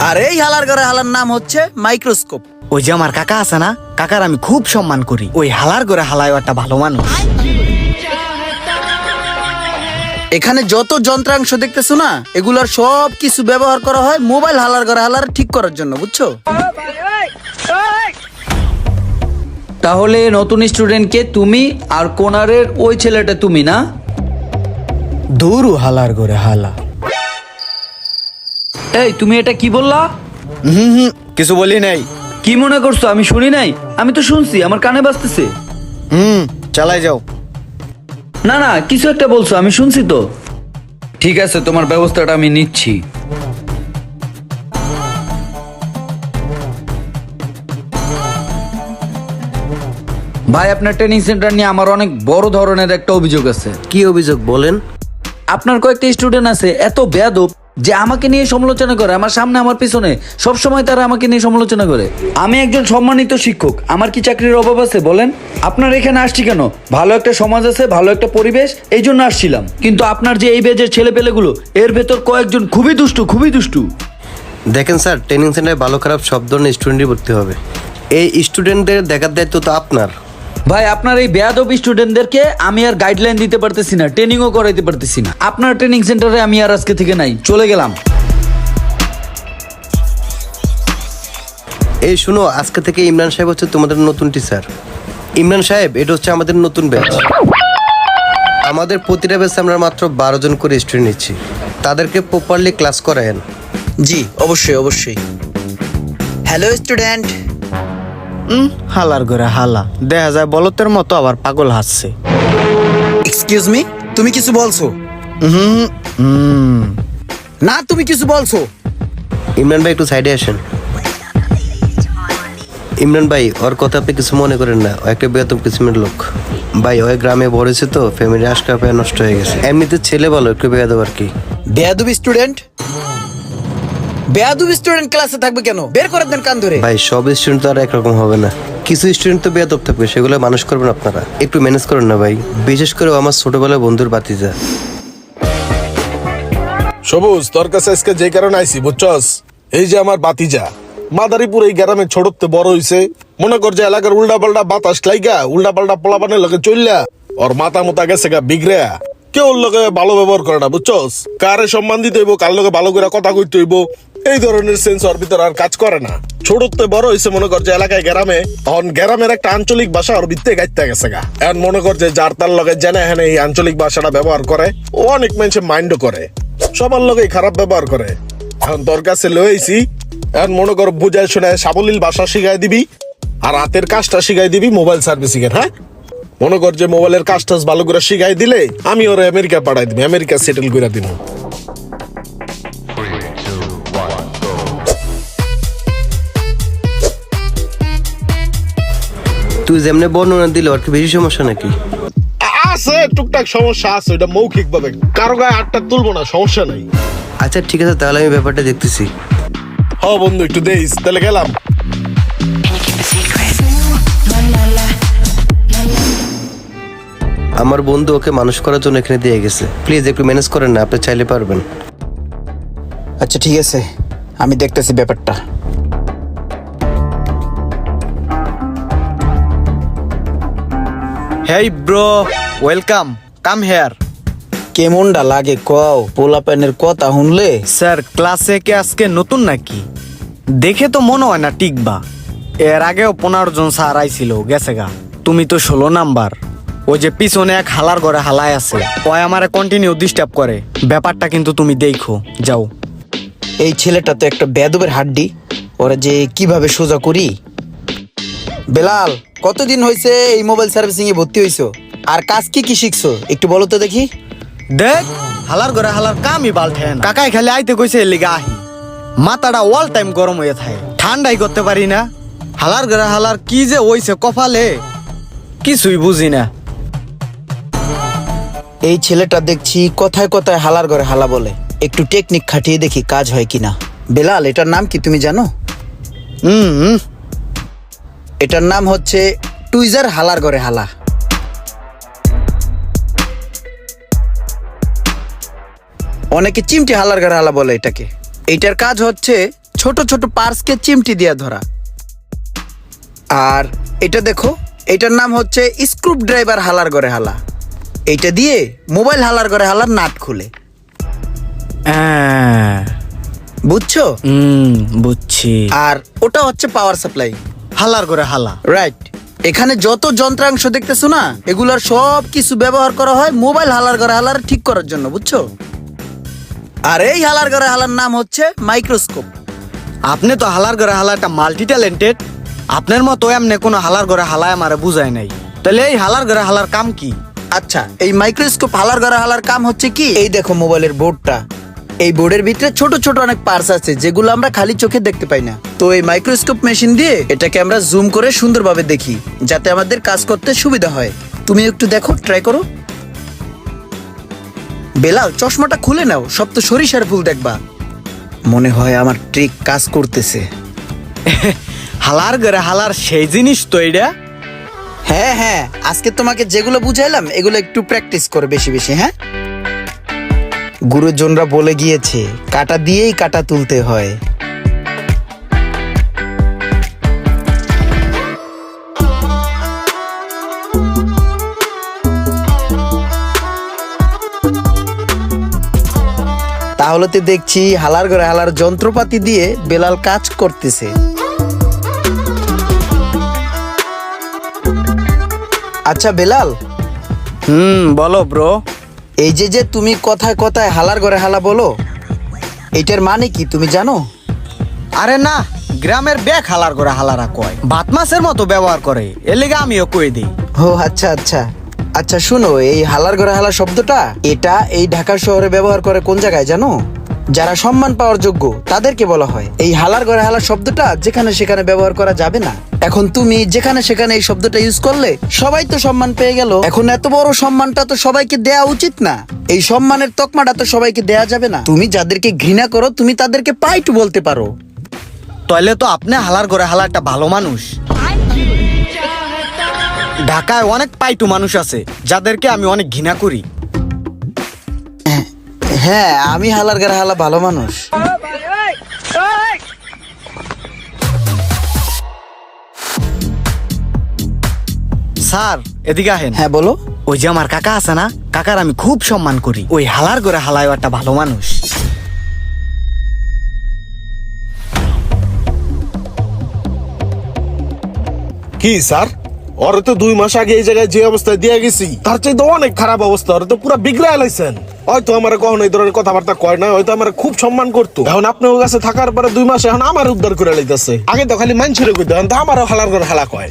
আর এই হালার ঘরে হালার নাম হচ্ছে মাইক্রোস্কোপ। ওই যে আমার কাকা আছে না, কাকার আমি খুব সম্মান করি। ওই হালার ঘরে হালায় একটা ভালো মানুষ। এখানে যত যন্ত্রাংশ দেখতেছো না, এগুলোর সব কিছু ব্যবহার করা হয় মোবাইল হালার ঘরে হালার ঠিক করার জন্য, বুঝছো? তাহলে নতুন স্টুডেন্টকে তুমি আর কোনারের ওই ছেলেটা তুমি না? দৌড়ু হালার ঘরে হালা। এই তুমি এটা কি বললা? কিছু বলি নাই। কি মনে করছো আমি শুনি নাই? আমি তো শুনছি, আমার কানে বাজতেছে। চালাই যাও। না না, কিছু একটা বলছো, আমি শুনছি তো। ঠিক আছে, তোমার ব্যবস্থাটা আমি নিচ্ছি। ভাই, আপনার ট্রেনিং সেন্টার নিয়ে আমার অনেক বড় ধরনের একটা অভিযোগ আছে। কি অভিযোগ বলেন? আপনার কয়েকটা স্টুডেন্ট আছে এত বেয়াদব যে আমাকে নিয়ে সমালোচনা করে, আমার সামনে আমার পিছনে সব সময় তারা আমাকে নিয়ে সমালোচনা করে। আমি একজন সম্মানিত শিক্ষক, আমার কি চাকরির অভাব আছে বলেন? আপনার এখানে আসছি কেন? ভালো একটা সমাজ আছে, ভালো একটা পরিবেশ, এই জন্য আসছিলাম। কিন্তু আপনার যে এই বেজের ছেলেপেলেগুলো, এর ভেতর কয়েকজন খুবই দুষ্টু, খুবই দুষ্টু। দেখেন স্যার, ট্রেনিং সেন্টারে ভালো খারাপ সব ধরনের স্টুডেন্টই ভর্তি হবে। এই স্টুডেন্টদের দেখার দায়িত্ব তো আপনার। ভাই, আপনার এই বেয়াদব স্টুডেন্টদেরকে আমি আর গাইডলাইন দিতে পারতেছি না, ট্রেনিংও করাইতে পারতেছি না। আপনার ট্রেনিং সেন্টারে আমি আর আজকে থেকে নাই, চলে গেলাম। এই শুনো, আজকে থেকে ইমরান সাহেব হচ্ছে তোমাদের নতুন টিচার। ইমরান সাহেব, এটা হচ্ছে আমাদের নতুন ব্যাচ। আমাদের প্রতিটা ব্যাচে আমরা মাত্র 12 জন করে স্টুডেন্ট নিচ্ছি। তাদেরকে প্রপারলি ক্লাস করায়েন। জি অবশ্যই অবশ্যই। Hello student. হালার ঘরে হালা দেখা যায় বলতের মতো, আবার পাগল হাসছে। এক্সকিউজ মি, তুমি কিছু বলছো? না, তুমি কিছু বলছো? ইমরান ভাই, একটু সাইডে আসেন। ইমরান ভাই, ওর কথা আপনি কিছু মনে করেন না। ও একটা বেতন কিসিমের লোক ভাই। ওই গ্রামে বড়েছে তো, ফ্যামিলি আজকা পায়ে নষ্ট হয়ে গেছে। এমনিতে ছেলে বলো, একটু বেয়াদব আর কি। বেয়াদবি স্টুডেন্ট? বেয়াদবি স্টুডেন্ট ক্লাসে থাকবে কেন? বের করে দেন কান ধরে। ভাই, সব স্টুডেন্ট তো আর একরকম হবে না। কিছু স্টুডেন্ট তো বেয়াদব থাকবে, সেগুলো মানুষ করবেন আপনারা। একটু ম্যানেজ করেন না ভাই। বিশেষ করে আমার ছোটবেলার বন্ধুর বাতিজা। সবুজ, তোর কাছে আজকে যে কারণে আইসি বুঝছস, এই যে আমার বাতিজা মাদারীপুর এই গ্রামে ছোটতে বড় হইছে। মনে কর যে এলাকার উল্টা পাল্টা বাতাস লাইগা উল্টা পাল্টা পোলাপানের লগে চললা ওর মাথা মোতা গেছে গা বিগড়া। কেউ ওর লগে ভালো ব্যবহার করে না বুঝছস। কারে সম্মান দিতে হইব, কার লগে ভালো করে কথা কইতে হইব, এই ধরনের সেন্স ওর ভিতর আর কাজ করে না। ছোটতে বড় হইছে মনে কর যে এলাকায় গ্রামে, এখন গ্রামের একটা আঞ্চলিক ভাষা ওর ভিত্তে গাইতে গেছে গা। এখন মনে কর যে যার তার লগে জেনে হেনে এই আঞ্চলিক ভাষাটা ব্যবহার করে। ও অনেক মানুষের মাইন্ডও করে, সবার লগেই খারাপ ব্যবহার করে। এখন তোর কাছে লইছি, এখন মনে কর বুঝায় শুনে সাবলীল ভাষা শিখাই দিবি, আর হাতের কাজটা শিখাই দিবি মোবাইল সার্ভিসিং এর। হ্যাঁ, মনে কর যে মোবাইলের কাজটা ভালো করে শিখাই দিলে আমি ওর আমেরিকা পাঠাই দিবি, আমেরিকা সেটেল করে দিব। তুই যেমনি বর্ণনা দিলে ওর কি বেশি সমস্যা নাকি? আছে টুকটাক সমস্যা আছে, ওটা মৌখিক ভাবে, কারো গায়ে আটটা তুলবো না, সমস্যা নাই। আচ্ছা ঠিক আছে, তাহলে আমি ব্যাপারটা দেখতেছি। হ বন্ধু, একটু দেইস, তাহলে গেলাম। আমার বন্ধু ওকে মানুষ করার জন্য এখানে দিয়ে গেছে। প্লিজ একটু ম্যানেজ করেন না, আপনি চাইলে পারবেন। আচ্ছা ঠিক আছে, আমি দেখতেছি ব্যাপারটা। Hey bro, welcome, come here. কেমনটা লাগে কও? পোলাপানের কথা শুনলে স্যার, ক্লাসে কে আজকে নতুন নাকি? দেখে তো মনে হয় না টিকবা। এর আগেও 15 জন স্যার আইছিল, গেছে গা। তুমি তো 16 নাম্বার। ওই যে পিছনে এক হালার ঘরে হালায় আছে, ওই আমারে কন্টিনিউ ডিস্টার্ব করে। ব্যাপারটা কিন্তু তুমি দেখো, যাও। এই ছেলেটা তো একটা বেয়াদবের হাড্ডি, ওরা যে কিভাবে সোজা করি। বেলাল, কতদিন হয়েছে এই মোবাইল সার্ভিসিং এ ভর্তি হইছো? আর কাজ কি কি শিখছো একটু বলো তো দেখি। দেখ, হালার ঘরে হালার কামই বালঠেন। কাকাই খালি আইতে কইছে, এর লিগা আহি। মাথাটা অল টাইম গরম হয়ে থাকে, ঠান্ডাই করতে পারি না। হালার ঘরে হালার কি যে হইছে কপালে, কিছুই বুঝি না। এই ছেলেটা দেখছি কথায় কথায় হালার ঘরে হালা বলে। একটু টেকনিক খাটিয়ে দেখি কাজ হয় কিনা। বেলাল, এটার নাম কি তুমি জানো? এটার নাম হচ্ছে টুইজার হালার ঘরে হালা। অনেকে চিমটি হালার ঘরে হালা বলে এটাকে। এইটার কাজ হচ্ছে ছোট ছোট পার্সকে চিমটি দিয়ে ধরা। আর এটা দেখো, এটার নাম হচ্ছে স্ক্রু ড্রাইভার হালার ঘরে হালা। এইটা দিয়ে মোবাইল হালার ঘরে হালার নাট খুলে। বুঝছো? বুঝছি। আর ওটা হচ্ছে পাওয়ার সাপ্লাই। হালার করে হালা। রাইট। এখানে যত যন্ত্রাংশ দেখতেছো না, এগুলার সব কিছু ব্যবহার করা হয় মোবাইল হালার ঘরে হালার ঠিক করার জন্য, বুঝছো? আর এই হালার ঘরে হালার নাম হচ্ছে মাইক্রোস্কোপ। আপনি তো হালার ঘরে হালা একটা মাল্টি ট্যালেন্টেড। আপনার মতো এমনি কোনো হালার ঘরে হালায় আমারে বুঝায় নাই। তাহলে এই হালার ঘরে হালার কাম কি? আচ্ছা, এই মাইক্রোস্কোপ হালার ঘরে হালার কাম হচ্ছে কি, এই দেখো মোবাইলের বোর্ডটা, এই বোর্ডের ভিতরে ছোট ছোট অনেক পার্টস আছে যেগুলো আমরা খালি চোখে দেখতে পাই না। তো এই মাইক্রোস্কোপ মেশিন দিয়ে এটাকে আমরা জুম করে সুন্দরভাবে দেখি, যাতে আমাদের কাজ করতে সুবিধা হয়। তুমি একটু দেখো, ট্রাই করো। বেলাল, চশমাটা খুলে নাও, সব তো সরিষার ফুল দেখবা। মনে হয় আমার ট্রিক কাজ করতেছে। হালার ঘরে হালার সেই জিনিস তো এটা। হ্যাঁ হ্যাঁ, আজকে তোমাকে যেগুলো বুঝাইলাম এগুলো একটু প্র্যাকটিস করো বেশি বেশি। হ্যাঁ, গুরুজনরা বলে গিয়েছে কাটা দিয়েই কাটা তুলতে হয়। তাহলে তো দেখছি হালার ঘরে হালার যন্ত্রপাতি দিয়ে বেলাল কাজ করতেছে। আচ্ছা বেলাল, বলো ব্রো। এই যে যে তুমি কথায় কথায় হালার ঘরে হালা বলো, এটার মানে কি তুমি জানো? আরে না, গ্রামের ব্যাগ হালার করে হালারা কয়, ভাত মাছের মতো ব্যবহার করে, এর লেগে আমিও কই দিই। ও আচ্ছা আচ্ছা আচ্ছা, শুনো, এই হালার ঘরে হালা শব্দটা এটা এই ঢাকা শহরে ব্যবহার করে কোন জায়গায় জানো? যারা সম্মান পাওয়ার যোগ্য তাদেরকে বলা হয়। এই হালার ঘরে হালা শব্দটা যেখানে সেখানে ব্যবহার করা যাবে না। এখন তুমি যেখানে সেখানে এই শব্দটা ইউজ করলে সবাই তো সম্মান পেয়ে গেল। এখন এত বড় সম্মানটা তো সবাইকে দেয়া উচিত না। এই সম্মানের তকমাটা তো সবাইকে দেয়া যাবে না। তুমি যাদেরকে ঘৃণা করো তুমি তাদেরকে পাইটু বলতে পারো। তাইলে তো আপনি হালার করে হালা একটা ভালো মানুষ। ঢাকায় অনেক পাইটু মানুষ আছে যাদেরকে আমি অনেক ঘৃণা করি। হ্যাঁ, আমি হালার ঘরে হালা ভালো মানুষ। স্যার এদিকে আহেন। হ্যাঁ বলো। ওই যে আমার কাকা আছে না, কাকার আমি খুব সম্মান করি। ওই হালার করে হালায় একটা ভালো মানুষ। কি স্যার, ওরে তো 2 মাস আগে এই জায়গায় যে অবস্থায় দিয়ে গেছি তার চাইতে অনেক খারাপ অবস্থা। ওরে তো পুরো বিগড়ে লাইছেন। হয়তো আমার কখনো এই ধরনের কথাবার্তা কয় না, হয়তো আমার খুব সম্মান করতো। এখন আপনার কাছে থাকার পরে 2 মাস এখন আমার উদ্ধার করে লাইতেছে। আগে তো খালি মানুষের কইতো, এখন তো আমারও হালার করে হালা কয়।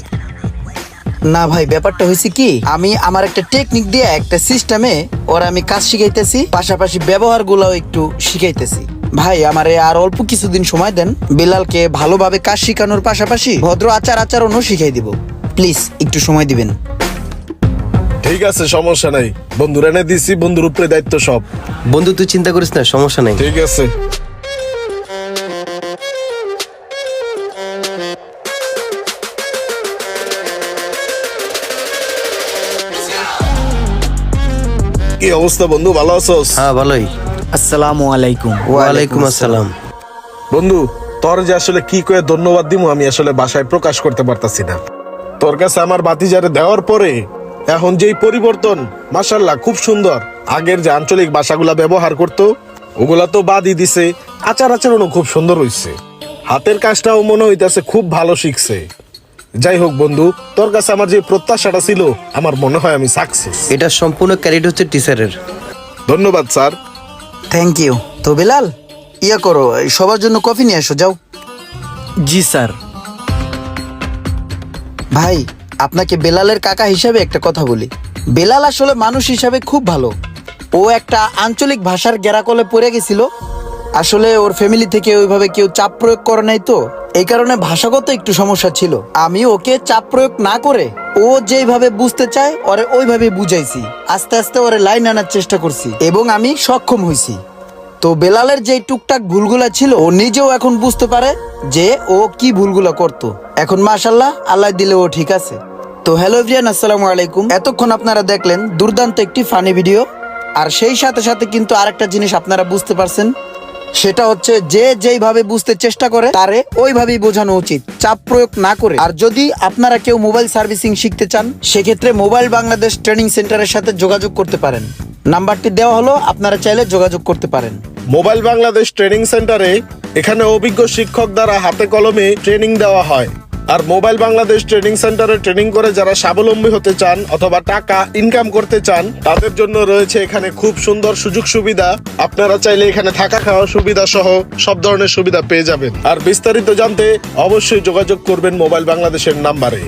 না ভাই, ব্যাপারটা হয়েছে কি, আমি আমার একটা টেকনিক দিয়ে একটা সিস্টেমে ওরা আমি কাজ শিখাইতেছি, পাশাপাশি ব্যবহার গুলাও একটু শিখাইতেছি। ভাই আমারে আর অল্প কিছুদিন সময় দেন, বেলালকে ভালোভাবে কাজ শিখানোর পাশাপাশি ভদ্র আচার আচরণও শিখাই দিব। প্লিজ একটু সময় দিবেন। ঠিক আছে, সমস্যা নাই। বন্ধুর এনে দিছি, বন্ধুর উপরে দায়িত্ব সব। বন্ধু তুই চিন্তা করিস না, সমস্যা নেই। ঠিক আছে। কি অবস্থা বন্ধু, ভালো আছোস? হ্যাঁ ভালোই। আসসালামু আলাইকুম। ওয়ালাইকুম আসসালাম। বন্ধু, তোর যে আসলে কি করে ধন্যবাদ দিমু আমি আসলে ভাষায় প্রকাশ করতে পারতাছি না। তোর কাছে আমার বাতিজারে দেওয়ার পরে এখন যেই পরিবর্তন, মাশাআল্লাহ খুব সুন্দর। আগের যে আঞ্চলিক ভাষাগুলা ব্যবহার করতো ওগুলা তো বাদই দিছে, আচার আচরণও খুব সুন্দর হইছে। হাতের কাজটাও মনে হইতাছে খুব ভালো শিখছে। যাই হোক বন্ধু, তোর কাছে আমার যে প্রত্যাশাটা ছিল আমার মনে হয় আমি সাকসেস। এটা সম্পূর্ণ ক্রেডিট হচ্ছে টিচারের। ধন্যবাদ স্যার। Thank you. তো বেলাল, ইয়া করো, এই সবার জন্য কফি নিয়ে এসো, যাও। জি স্যার। ভাই, আপনাকে বেলালের কাকা হিসাবে একটা কথা বলি। বেলাল আসলে মানুষ হিসাবে খুব ভালো। ও একটা আঞ্চলিক ভাষার গেরাকলে পড়ে গেছিল। আসলে ওর ফ্যামিলি থেকে ওইভাবে কেউ চাপ প্রয়োগ করে নাই, তো এই কারণে ভাষাগত একটু সমস্যা ছিল। আমি ওকে চাপ প্রয়োগ না করে ও যেভাবে বুঝতে চায় ওরে ওইভাবে বুঝাইছি। আস্তে আস্তে ওরে লাইন আনার চেষ্টা করছি এবং আমি সক্ষম হয়েছি। তো বেলালের যে টুকটাক ভুলগুলা ছিল ও নিজেও এখন বুঝতে পারে যে ও কি ভুলগুলা করতো। এখন মাশাআল্লাহ, আল্লাহ দিলে ও ঠিক আছে। তো হ্যালো এভরিওয়ান, আসসালামু আলাইকুম। এতক্ষণ আপনারা দেখলেন দুর্দান্ত একটি ফানি ভিডিও। আর সেই সাথে সাথে কিন্তু আরেকটা জিনিস আপনারা বুঝতে পারছেন, সেটা হচ্ছে যে যেইভাবে বুঝতে চেষ্টা করে তারে ওইভাবেই বোঝানো উচিত, চাপ প্রয়োগ না করে। আর যদি আপনারা কেউ মোবাইল সার্ভিসিং শিখতে চান, সেক্ষেত্রে মোবাইল বাংলাদেশ ট্রেনিং সেন্টারের সাথে যোগাযোগ করতে পারেন। নাম্বারটি দেওয়া হলো, আপনারা চাইলে যোগাযোগ করতে পারেন। মোবাইল বাংলাদেশ ট্রেনিং সেন্টারে এখানে অভিজ্ঞ শিক্ষক দ্বারা হাতে কলমে ট্রেনিং দেওয়া হয়। আর মোবাইল বাংলাদেশ ট্রেনিং সেন্টারে ট্রেনিং করে যারা স্বাবলম্বী হতে চান অথবা টাকা ইনকাম করতে চান, তাদের জন্য রয়েছে এখানে খুব সুন্দর সুযোগ সুবিধা। আপনারা চাইলে এখানে থাকা খাওয়ার সুবিধা সহ সব ধরনের সুবিধা পেয়ে যাবেন। আর বিস্তারিত জানতে অবশ্যই যোগাযোগ করবেন মোবাইল বাংলাদেশের নাম্বারে।